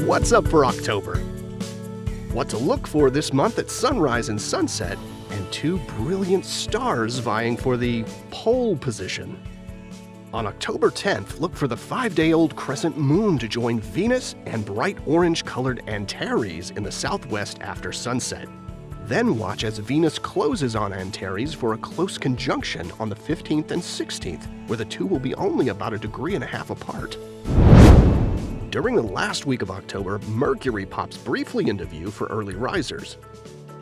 What's up for October? What to look for this month at sunrise and sunset, and two brilliant stars vying for the pole position. On October 10th, look for the 5-day-old crescent moon to join Venus and bright orange-colored Antares in the southwest after sunset. Then watch as Venus closes on Antares for a close conjunction on the 15th and 16th, where the two will be only about 1.5 degrees apart. During the last week of October, Mercury pops briefly into view for early risers.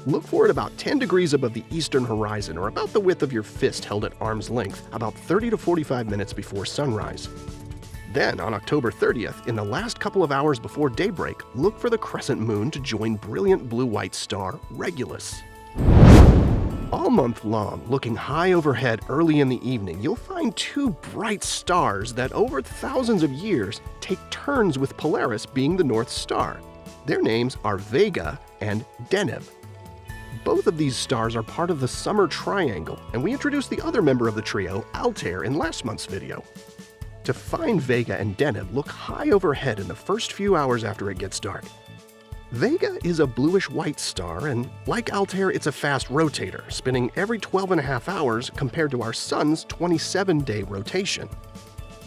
Look for it about 10 degrees above the eastern horizon, or about the width of your fist held at arm's length, about 30 to 45 minutes before sunrise. Then, on October 30th, in the last couple of hours before daybreak, look for the crescent moon to join brilliant blue-white star Regulus. All month long, looking high overhead early in the evening, you'll find two bright stars that over thousands of years take turns with Polaris being the North Star. Their names are Vega and Deneb. Both of these stars are part of the Summer Triangle, and we introduced the other member of the trio, Altair, in last month's video. To find Vega and Deneb, look high overhead in the first few hours after it gets dark. Vega is a bluish-white star, and like Altair, it's a fast rotator, spinning every 12.5 hours compared to our Sun's 27-day rotation.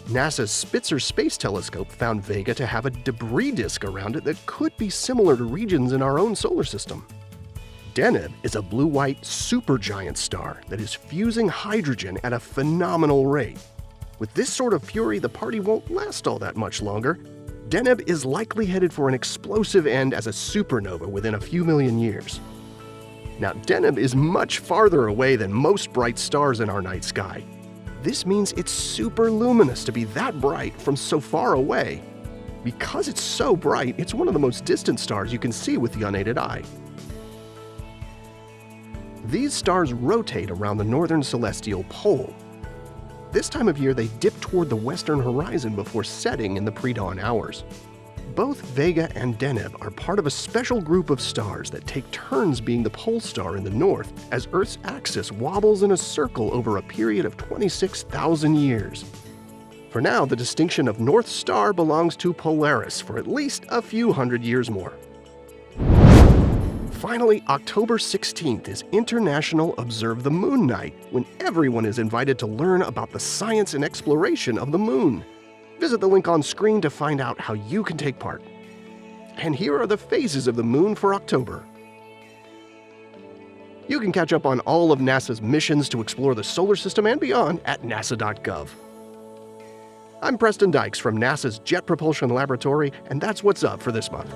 NASA's Spitzer Space Telescope found Vega to have a debris disk around it that could be similar to regions in our own solar system. Deneb is a blue-white supergiant star that is fusing hydrogen at a phenomenal rate. With this sort of fury, the party won't last all that much longer. Deneb is likely headed for an explosive end as a supernova within a few million years. Now, Deneb is much farther away than most bright stars in our night sky. This means it's super luminous to be that bright from so far away. Because it's so bright, it's one of the most distant stars you can see with the unaided eye. These stars rotate around the northern celestial pole. This time of year, they dip toward the western horizon before setting in the pre-dawn hours. Both Vega and Deneb are part of a special group of stars that take turns being the pole star in the north as Earth's axis wobbles in a circle over a period of 26,000 years. For now, the distinction of North Star belongs to Polaris for at least a few hundred years more. Finally, October 16th is International Observe the Moon Night, when everyone is invited to learn about the science and exploration of the moon. Visit the link on screen to find out how you can take part. And here are the phases of the moon for October. You can catch up on all of NASA's missions to explore the solar system and beyond at nasa.gov. I'm Preston Dykes from NASA's Jet Propulsion Laboratory, and that's what's up for this month.